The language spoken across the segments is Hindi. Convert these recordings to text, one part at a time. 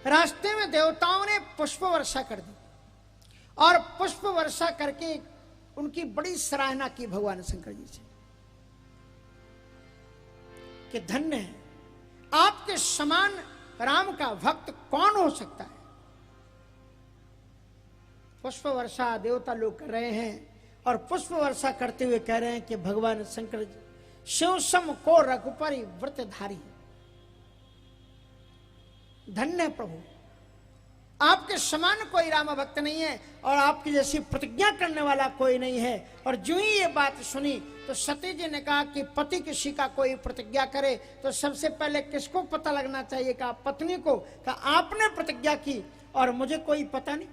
रास्ते में देवताओं ने पुष्प वर्षा कर दी और पुष्प वर्षा करके उनकी बड़ी सराहना की भगवान शंकर जी से कि धन्य है, आपके समान राम का भक्त कौन हो सकता है। पुष्प वर्षा देवता लोग कर रहे हैं और पुष्प वर्षा करते हुए कह रहे हैं कि भगवान शंकर जी शिव सम को रघुपति व्रतधारी, धन्य प्रभु, आपके समान कोई राम भक्त नहीं है और आपकी जैसी प्रतिज्ञा करने वाला कोई नहीं है। और जो ही ये बात सुनी तो सती जी ने कहा कि पति किसी का कोई प्रतिज्ञा करे तो सबसे पहले किसको पता लगना चाहिए, कहा पत्नी को। कहा आपने प्रतिज्ञा की और मुझे कोई पता नहीं,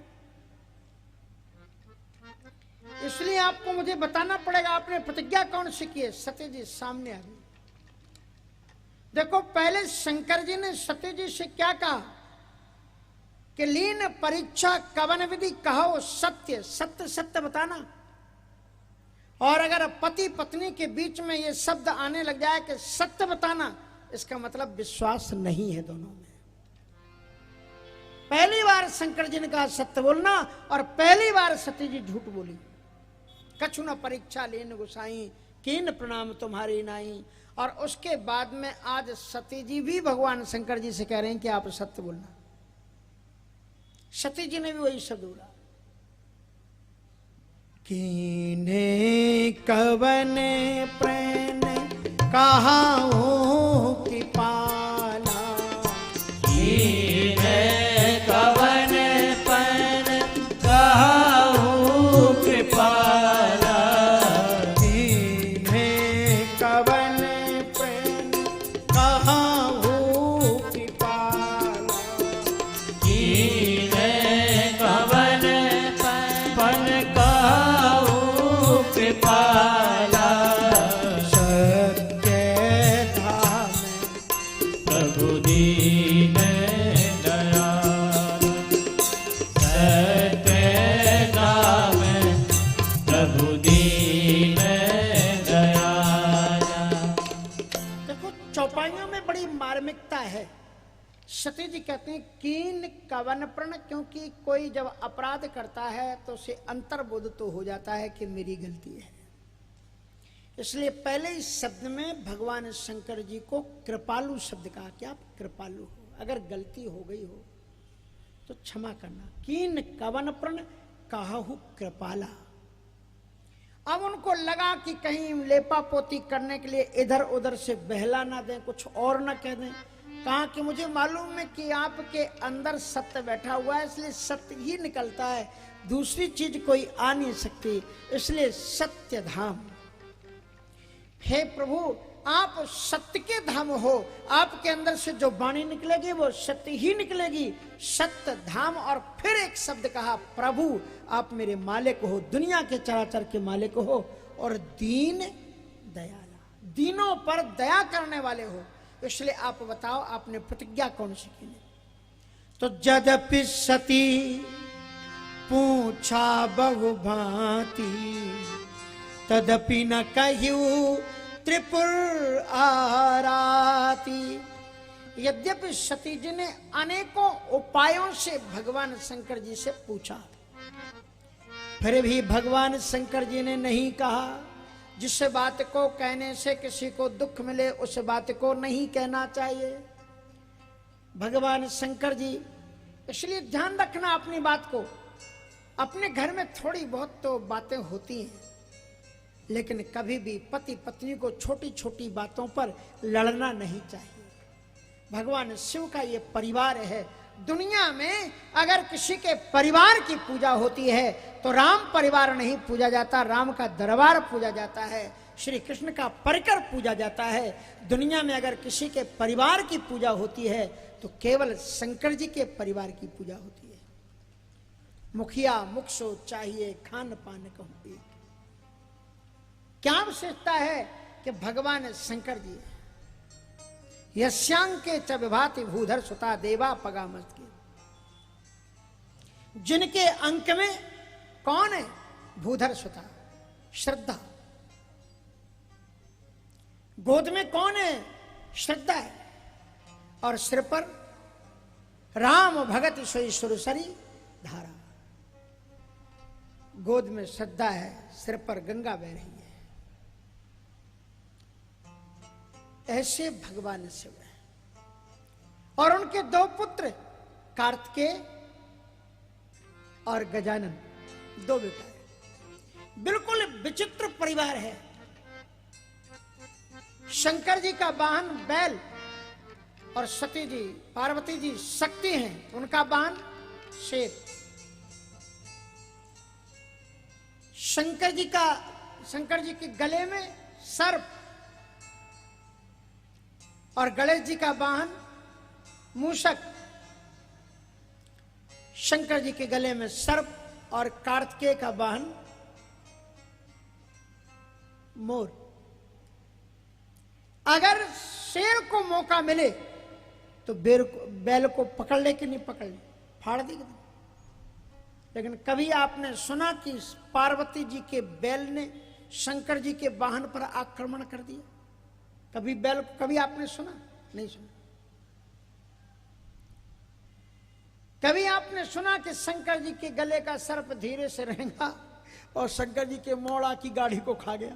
इसलिए आपको मुझे बताना पड़ेगा आपने प्रतिज्ञा कौन सी की है। सती जी सामने आ गई। देखो पहले शंकर जी ने सती जी से क्या कहा कि लीन परीक्षा कवन विधि कहो सत्य, सत्य सत्य बताना। और अगर पति पत्नी के बीच में ये शब्द आने लग जाए कि सत्य बताना, इसका मतलब विश्वास नहीं है दोनों में। पहली बार शंकर जी ने कहा सत्य बोलना और पहली बार सती जी झूठ बोली। कछु न परीक्षा लेन गुसाई, कीन प्रणाम तुम्हारी नाई। और उसके बाद में आज सती जी भी भगवान शंकर जी से कह रहे हैं कि आप सत्य बोलना। सती जी ने भी वही शब्द बोला, कीने कवन प्रेम कहाऊं की पाला, कीने कवन प्रेम कहाऊं की पाला, कीने कवन प्रेम कहाऊं की पाला, कीने कवन पन कहाऊं की पाला। सत्य धाम प्रभु दीन दयाल, सत्य नाम प्रभु दीन दयाल। देखो चौपाइयों में बड़ी मार्मिकता है। सती जी कहते हैं कीन कवन प्रण, क्योंकि कोई जब अपराध करता है तो उसे अंतर्बोध तो हो जाता है कि मेरी गलती है। इसलिए पहले इस शब्द में भगवान शंकर जी को कृपालु शब्द कहा कि आप कृपालु हो, अगर गलती हो गई हो तो क्षमा करना। कीन कवन प्रण काहू कृपाला। अब उनको लगा कि कहीं लेपा पोती करने के लिए इधर उधर से बहला ना दें, कुछ और ना कह दें। कहा कि मुझे मालूम है कि आपके अंदर सत्य बैठा हुआ है, इसलिए सत्य ही निकलता है, दूसरी चीज कोई आ नहीं सकती, इसलिए सत्य धाम। हे प्रभु आप सत्य के धाम हो, आपके अंदर से जो वाणी निकलेगी वो सत्य ही निकलेगी, सत्य धाम। और फिर एक शब्द कहा प्रभु आप मेरे मालिक हो, दुनिया के चराचर के मालिक हो और दीन दयाला, दीनों पर दया करने वाले हो। इसलिए आप बताओ आपने प्रतिज्ञा कौन सी की? तो यद्यपि सती पूछा बहुभांति, तदपि न कह्यू त्रिपुर आराती। यद्यपि सती जी ने अनेकों उपायों से भगवान शंकर जी से पूछा, फिर भी भगवान शंकर जी ने नहीं कहा। जिस बात को कहने से किसी को दुख मिले उस बात को नहीं कहना चाहिए भगवान शंकर जी। इसलिए ध्यान रखना अपनी बात को। अपने घर में थोड़ी बहुत तो बातें होती हैं, लेकिन कभी भी पति पत्नी को छोटी छोटी बातों पर लड़ना नहीं चाहिए। भगवान शिव का ये परिवार है। दुनिया में अगर किसी के परिवार की पूजा होती है तो राम परिवार नहीं पूजा जाता, राम का दरबार पूजा जाता है, श्री कृष्ण का परिकर पूजा जाता है। दुनिया में अगर किसी के परिवार की पूजा होती है तो केवल शंकर जी के परिवार की पूजा होती है। मुखिया मुखसो चाहिए खान पान कहूं एक। क्या विशेषता है कि भगवान शंकर जी है। यस्यांके च विभाति भूधर सुता देवा पगामस्त के, जिनके अंक में कौन है? भूधर सुता, श्रद्धा। गोद में कौन है? श्रद्धा है। और सिर पर राम भगत सोई सुरसरी धारा। गोद में श्रद्धा है, सिर पर गंगा बह रही है। ऐसे भगवान शिव है। और उनके दो पुत्र कार्तिकेय और गजानन, दो बेटा है। बिल्कुल विचित्र परिवार है। शंकर जी का वाहन बैल और सती जी पार्वती जी शक्ति हैं, उनका वाहन शेर। शंकर जी के गले में सर्प और गणेश जी का वाहन मूषक। शंकर जी के गले में सर्प और कार्तिकेय का वाहन मोर। अगर शेर को मौका मिले तो बैल को पकड़ ले कि नहीं पकड़ ले, फाड़ देगी। लेकिन कभी आपने सुना कि पार्वती जी के बैल ने शंकर जी के वाहन पर आक्रमण कर दिया? कभी आपने सुना? नहीं सुना। कभी आपने सुना कि शंकर जी के गले का सर्प धीरे से रहेगा और शंकर जी के मोड़ा की गाड़ी को खा गया,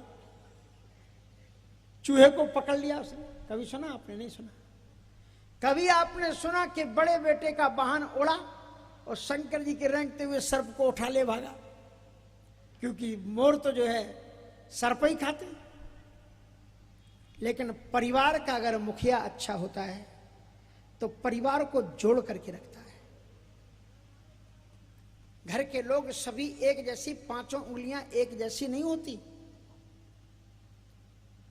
चूहे को पकड़ लिया उसने? कभी सुना आपने? नहीं सुना। कभी आपने सुना कि बड़े बेटे का वाहन उड़ा और शंकर जी के रेंगते हुए सर्प को उठा ले भागा? क्योंकि मोर तो जो है सर्प ही खाते। लेकिन परिवार का अगर मुखिया अच्छा होता है तो परिवार को जोड़ करके रखता है। घर के लोग सभी एक जैसी, पांचों उंगलियां एक जैसी नहीं होती।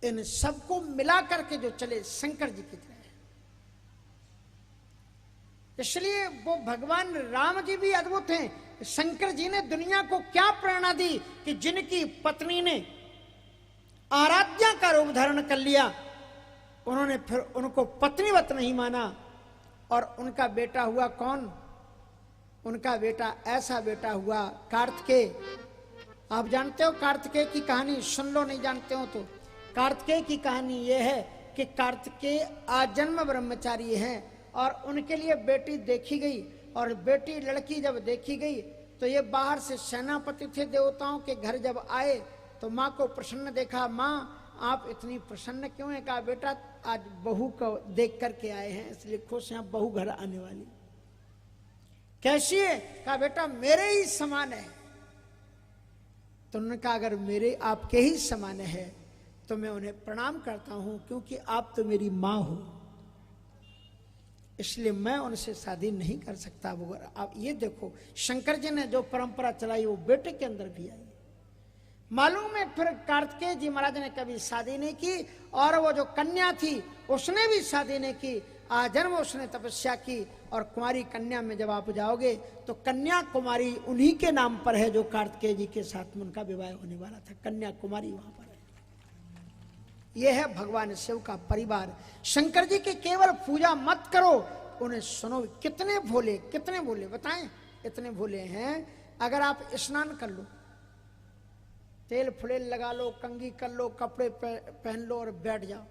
इन सबको मिला करके जो चले शंकर जी की तरह। इसलिए वो भगवान राम जी भी अद्भुत हैं। शंकर जी ने दुनिया को क्या प्रेरणा दी कि जिनकी पत्नी ने आराध्या का रूप धारण कर लिया, उन्होंने फिर उनको पत्नीवत नहीं माना और उनका बेटा हुआ कौन? उनका बेटा ऐसा बेटा हुआ कार्तिकेय। आप जानते हो कार्तिकेय की कहानी? सुन लो, नहीं जानते हो तो। कार्तिकेय की कहानी यह है कि कार्तिकेय आजन्म ब्रह्मचारी हैं और उनके लिए बेटी देखी गई। और बेटी लड़की जब देखी गई तो ये बाहर से सेनापति थे देवताओं के घर, जब आए तो माँ को प्रसन्न देखा। माँ आप इतनी प्रसन्न क्यों है? कहा बेटा आज बहू को देख करके आए हैं इसलिए खुश हैं, बहू घर आने वाली। कैसी है? कहा बेटा मेरे ही समान है। तो उन्होंने कहा अगर मेरे आपके ही समान है तो मैं उन्हें प्रणाम करता हूं, क्योंकि आप तो मेरी माँ हो, इसलिए मैं उनसे शादी नहीं कर सकता। वो आप ये देखो, शंकर जी ने जो परंपरा चलाई वो बेटे के अंदर भी आई। मालूम है फिर कार्तिकेय जी महाराज ने कभी शादी नहीं की और वो जो कन्या थी उसने भी शादी नहीं की। आजन्म उसने तपस्या की। और कुमारी कन्या में जब आप जाओगे तो कन्या कुमारी उन्हीं के नाम पर है जो कार्तिकेय जी के साथ में उनका विवाह होने वाला था। कन्या कुमारी वहां पर है। यह है भगवान शिव का परिवार। शंकर जी की केवल पूजा मत करो, उन्हें सुनो। कितने भोले बताएं? इतने भोले हैं। अगर आप स्नान कर लो, तेल फुलेल लगा लो, कंघी कर लो, कपड़े पहन लो और बैठ जाओ,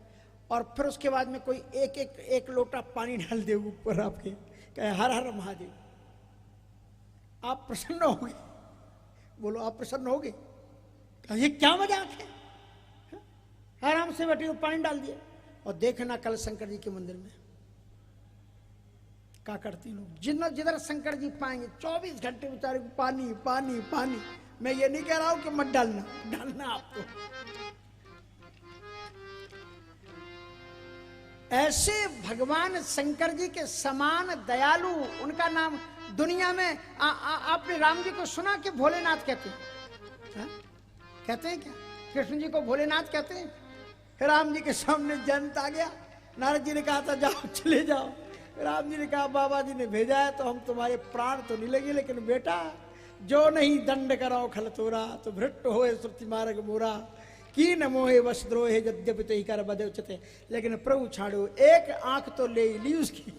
और फिर उसके बाद में कोई एक लोटा पानी डाल दे ऊपर आपके, कहे हर हर महादेव, आप प्रसन्न होगे? बोलो आप प्रसन्न होगे? ये क्या मजाक है? आराम से बैठे पानी डाल दिया। और देखना कल शंकर जी के मंदिर में क्या करते लोग। जिधर शंकर जी पाएंगे 24 घंटे बेचारे को पानी पानी पानी। मैं ये नहीं कह रहा हूं कि मत डालना आपको। ऐसे भगवान शंकर जी के समान दयालु, उनका नाम दुनिया में आपने राम जी को सुना कि भोलेनाथ कहते हैं? कहते हैं क्या? कृष्ण जी को भोलेनाथ कहते हैं? राम जी के सामने जंत आ गया। नारद जी ने कहा था जाओ चले जाओ। राम जी ने कहा बाबा जी ने भेजा है तो हम तुम्हारे प्राण तो नहीं लगे, लेकिन बेटा जो नहीं दंड कराओ खलतोरा तो भृट होए श्रुति मार्ग मोरा की न मोहे वसद्रोहे यद्यपि ते कर बदे उचते। लेकिन प्रभु छाड़ो, एक आंख तो ले ली उसकी।